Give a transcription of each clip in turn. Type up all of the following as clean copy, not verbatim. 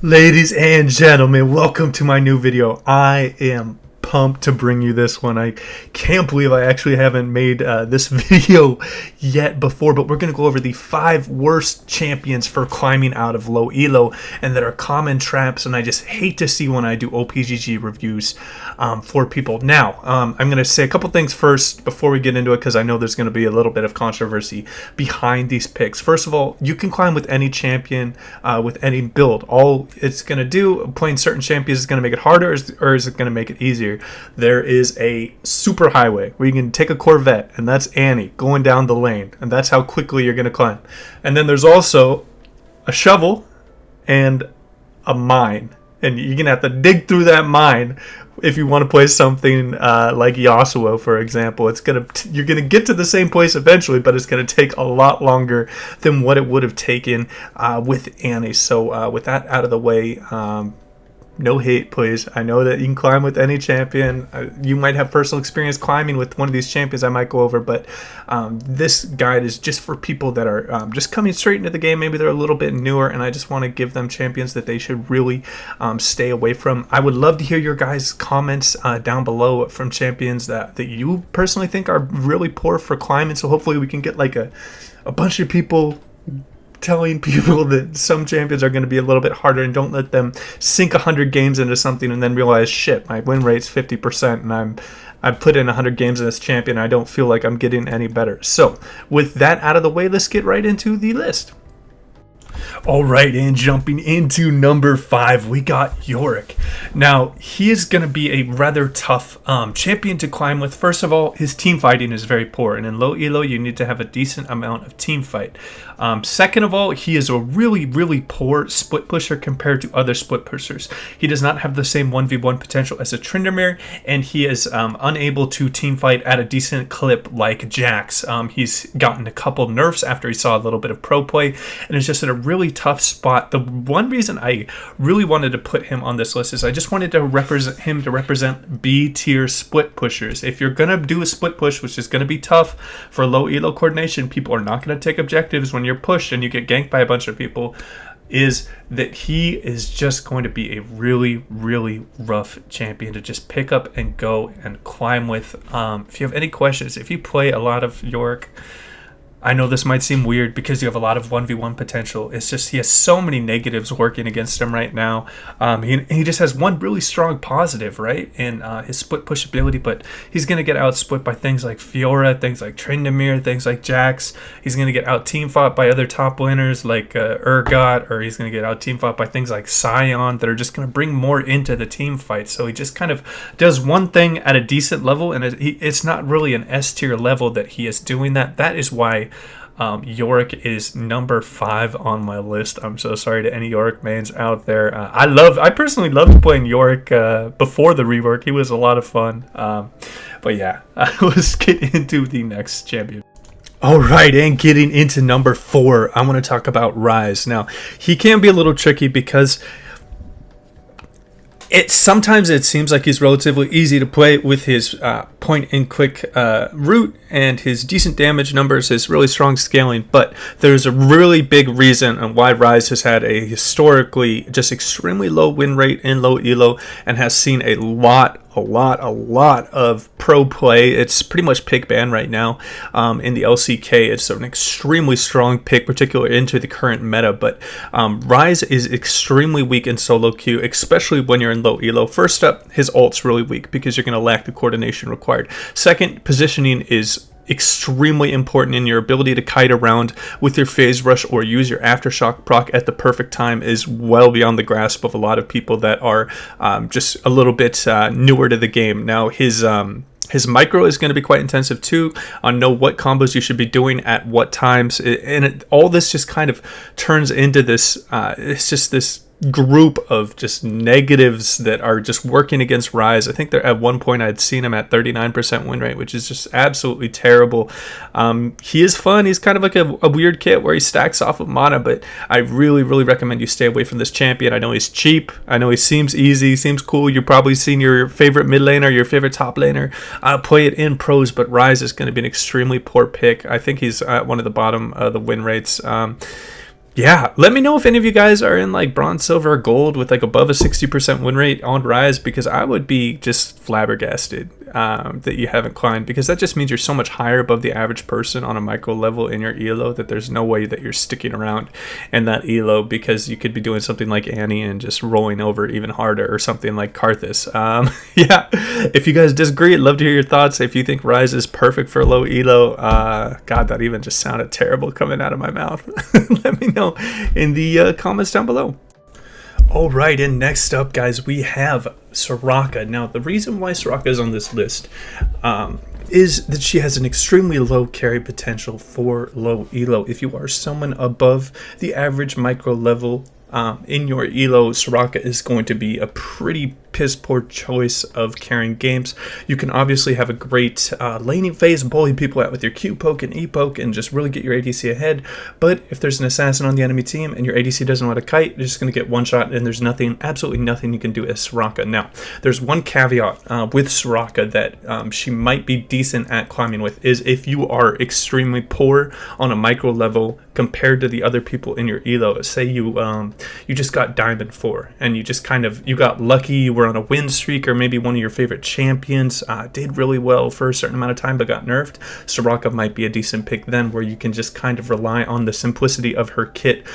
Ladies and gentlemen, welcome to my new video. I am pumped to bring you this one. I can't believe I actually haven't made this video yet before, but we're going to go over the 5 worst champions for climbing out of low elo and that are common traps, and I just hate to see when I do OPGG reviews for people. Now, I'm going to say a couple things first before we get into it because I know there's going to be a little bit of controversy behind these picks. First of all, you can climb with any champion, with any build. All it's going to do, playing certain champions, is going to make it harder or is it going to make it easier? There is a super highway where you can take a Corvette, and that's Annie going down the lane, and that's how quickly you're going to climb. And then there's also a shovel and a mine, and you're going to have to dig through that mine if you want to play something like Yasuo, for example. You're going to get to the same place eventually, but it's going to take a lot longer than what it would have taken with Annie. So with that out of the way, no hate, please. I know that you can climb with any champion. You might have personal experience climbing with one of these champions I might go over, but this guide is just for people that are just coming straight into the game. Maybe they're a little bit newer, and I just want to give them champions that they should really stay away from. I would love to hear your guys' comments down below from champions that you personally think are really poor for climbing, so hopefully we can get like a bunch of people telling people that some champions are going to be a little bit harder, and don't let them sink 100 games into something and then realize, shit, my win rate's 50% and I've put in 100 games in this champion. I don't feel like I'm getting any better. So with that out of the way, let's get right into the list. Alright, and jumping into number 5, we got Yorick. Now, he is going to be a rather tough champion to climb with. First of all, his team fighting is very poor, and in low elo, you need to have a decent amount of team fight. Second of all, he is a really poor split pusher compared to other split pushers. He does not have the same 1v1 potential as a Tryndamere, and he is unable to team fight at a decent clip like Jax. He's gotten a couple nerfs after he saw a little bit of pro play, and is just in a really tough spot. The one reason I really wanted to put him on this list is I just wanted to represent B tier split pushers. If you're gonna do a split push, which is gonna be tough for low elo coordination, people are not gonna take objectives when you're pushed and you get ganked by a bunch of people, is that he is just going to be a really rough champion to just pick up and go and climb with. If you have any questions, if you play a lot of Yorick, I know this might seem weird because you have a lot of 1v1 potential. It's just he has so many negatives working against him right now. He just has one really strong positive, right, in his split push ability, but he's going to get out split by things like Fiora, things like Tryndamere, things like Jax. He's going to get out team fought by other top laners like Urgot, or he's going to get out team fought by things like Sion that are just going to bring more into the team fight. So he just kind of does one thing at a decent level, and it's not really an S tier level that he is doing that. That is why Yorick is number 5 on my list. I'm so sorry to any Yorick mains out there. I personally loved playing Yorick before the rework. He was a lot of fun. But yeah, let's get into the next champion. Alright, and getting into number 4, I want to talk about Ryze. Now, he can be a little tricky because sometimes it seems like he's relatively easy to play with his point and click route and his decent damage numbers, his really strong scaling, but there's a really big reason on why Ryze has had a historically just extremely low win rate in low elo and has seen a lot of pro play. It's pretty much pick ban right now in the LCK. It's an extremely strong pick, particularly into the current meta, but Ryze is extremely weak in solo queue, especially when you're in low elo. First up, his ult's really weak because you're going to lack the coordination required. Second, positioning is extremely important, in your ability to kite around with your phase rush or use your aftershock proc at the perfect time is well beyond the grasp of a lot of people that are just a little bit newer to the game. Now his micro is going to be quite intensive too, on know what combos you should be doing at what times, and all this just kind of turns into this it's just this group of just negatives that are just working against Ryze. I think they're at one point I'd seen him at 39% win rate, which is just absolutely terrible. He is fun. He's kind of like a weird kit where he stacks off of mana, but I really recommend you stay away from this champion. I know he's cheap. I know he seems easy, seems cool. You've probably seen your favorite mid laner, your favorite top laner play it in pros, but Ryze is going to be an extremely poor pick. I think he's at one of the bottom of the win rates. Yeah, let me know if any of you guys are in like bronze, silver, or gold with like above a 60% win rate on Ryze, because I would be just flabbergasted that you haven't climbed, because that just means you're so much higher above the average person on a micro level in your elo that there's no way that you're sticking around in that elo, because you could be doing something like Annie and just rolling over even harder, or something like Karthus. Yeah, if you guys disagree, I'd love to hear your thoughts. If you think Ryze is perfect for low elo, God, that even just sounded terrible coming out of my mouth. Let me know in the comments down below. All right, and next up, guys, we have Soraka. Now, the reason why Soraka is on this list is that she has an extremely low carry potential for low elo. If you are someone above the average micro level in your elo, Soraka is going to be a pretty piss poor choice of carrying games. You can obviously have a great laning phase, bully people out with your Q poke and E poke, and just really get your ADC ahead. But if there's an assassin on the enemy team and your ADC doesn't know how to kite, you're just going to get one shot, and there's nothing, absolutely nothing you can do as Soraka. Now, there's one caveat with Soraka that she might be decent at climbing with, is if you are extremely poor on a micro level compared to the other people in your elo. Say you just got Diamond 4 and you just you got lucky, you were on a win streak, or maybe one of your favorite champions did really well for a certain amount of time but got nerfed. Soraka might be a decent pick then, where you can just kind of rely on the simplicity of her kit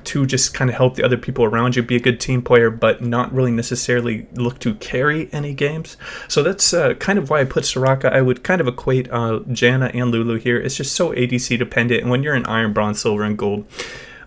to just kind of help the other people around you, be a good team player, but not really necessarily look to carry any games. So that's kind of why I put Soraka. I would kind of equate Janna and Lulu here. It's just so ADC dependent, and when you're in Iron, Bronze, Silver, and Gold,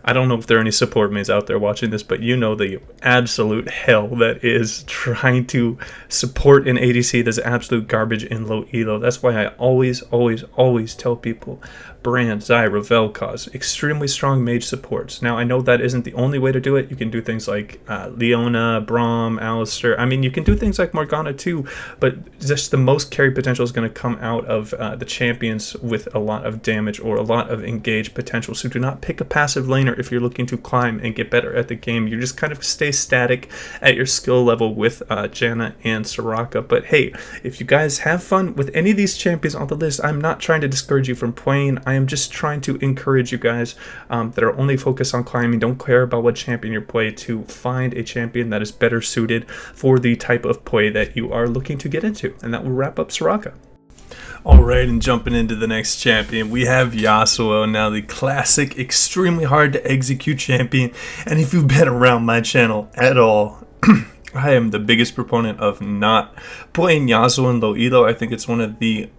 I don't know if there are any support mains out there watching this, but you know the absolute hell that is trying to support an ADC that's absolute garbage in low elo. That's why I always tell people, Brand, Zyra, Vel'Koz, extremely strong mage supports. Now, I know that isn't the only way to do it. You can do things like Leona, Braum, Alistar. I mean, you can do things like Morgana too, but just the most carry potential is going to come out of the champions with a lot of damage or a lot of engaged potential. So do not pick a passive laner if you're looking to climb and get better at the game. You just kind of stay static at your skill level with Janna and Soraka. But hey, if you guys have fun with any of these champions on the list, I'm not trying to discourage you from playing. I am just trying to encourage you guys that are only focused on climbing, don't care about what champion you play, to find a champion that is better suited for the type of play that you are looking to get into. And that will wrap up Soraka. Alright, and jumping into the next champion, we have Yasuo. Now, the classic, extremely hard to execute champion. And if you've been around my channel at all, I am the biggest proponent of not playing Yasuo in low elo. I think it's one of the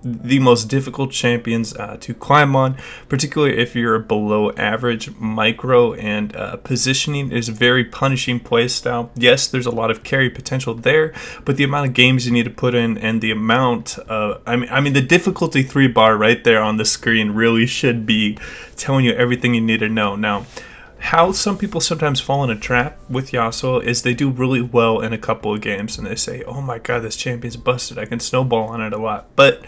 the most difficult champions to climb on, particularly if you're below average micro, and positioning is a very punishing playstyle. Yes, there's a lot of carry potential there, but the amount of games you need to put in and the amount of, I mean the difficulty 3 bar right there on the screen really should be telling you everything you need to know. Now, how some people sometimes fall in a trap with Yasuo is they do really well in a couple of games and they say, oh my god, this champion's busted, I can snowball on it a lot. But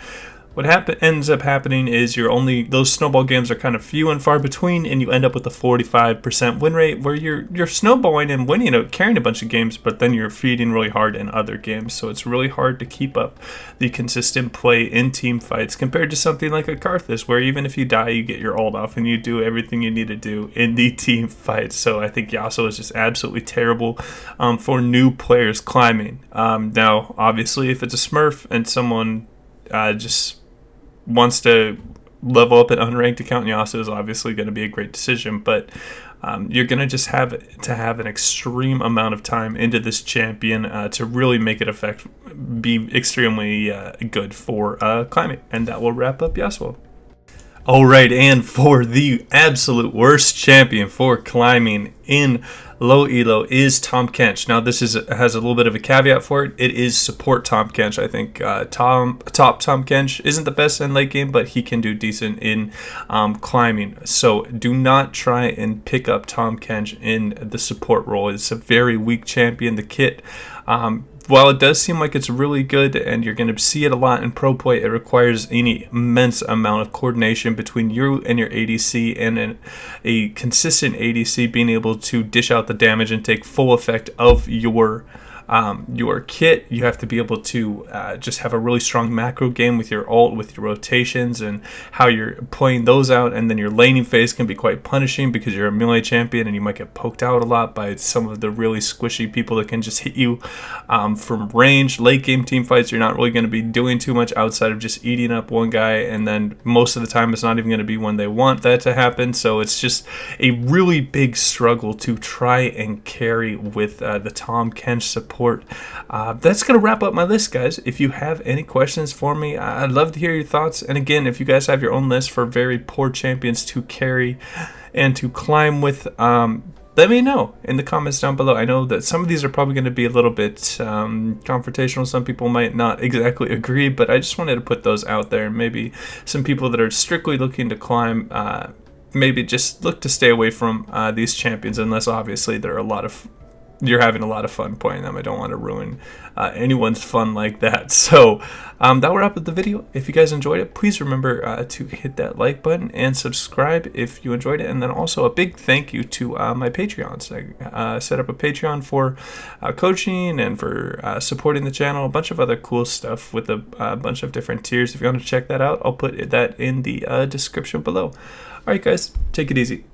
what ends up happening is those snowball games are kind of few and far between, and you end up with a 45% win rate where you're snowballing and winning, carrying a bunch of games, but then you're feeding really hard in other games. So it's really hard to keep up the consistent play in team fights compared to something like a Karthus, where even if you die, you get your ult off and you do everything you need to do in the team fights. So I think Yasuo is just absolutely terrible for new players climbing. Now, obviously, if it's a Smurf and someone just wants to level up an unranked account, Yasuo is obviously going to be a great decision, but you're going to just have to have an extreme amount of time into this champion to really make it be extremely good for climbing. And that will wrap up Yasuo. Alright, and for the absolute worst champion for climbing in low elo is Tahm Kench. Now, this has a little bit of a caveat for it. It is support Tahm Kench. I think top Tahm Kench isn't the best in late game, but he can do decent in climbing. So do not try and pick up Tahm Kench in the support role. It's a very weak champion. The kit, while it does seem like it's really good and you're going to see it a lot in pro play, it requires an immense amount of coordination between you and your ADC, and a consistent ADC being able to dish out the damage and take full effect of your your kit. You have to be able to just have a really strong macro game with your ult, with your rotations, and how you're playing those out. And then your laning phase can be quite punishing because you're a melee champion and you might get poked out a lot by some of the really squishy people that can just hit you from range. Late game team fights, you're not really going to be doing too much outside of just eating up one guy, and then most of the time it's not even going to be when they want that to happen. So it's just a really big struggle to try and carry with the Tahm Kench support. That's going to wrap up my list, guys. If you have any questions for me, I'd love to hear your thoughts. And again, if you guys have your own list for very poor champions to carry and to climb with, let me know in the comments down below. I know that some of these are probably going to be a little bit confrontational. Some people might not exactly agree, but I just wanted to put those out there. Maybe some people that are strictly looking to climb, maybe just look to stay away from these champions, unless obviously you're having a lot of fun playing them. I don't want to ruin anyone's fun like that. So that will wrap up the video. If you guys enjoyed it, please remember to hit that like button and subscribe if you enjoyed it. And then also a big thank you to my Patreons. I set up a Patreon for coaching and for supporting the channel, a bunch of other cool stuff with a bunch of different tiers. If you want to check that out, I'll put that in the description below. All right, guys, take it easy.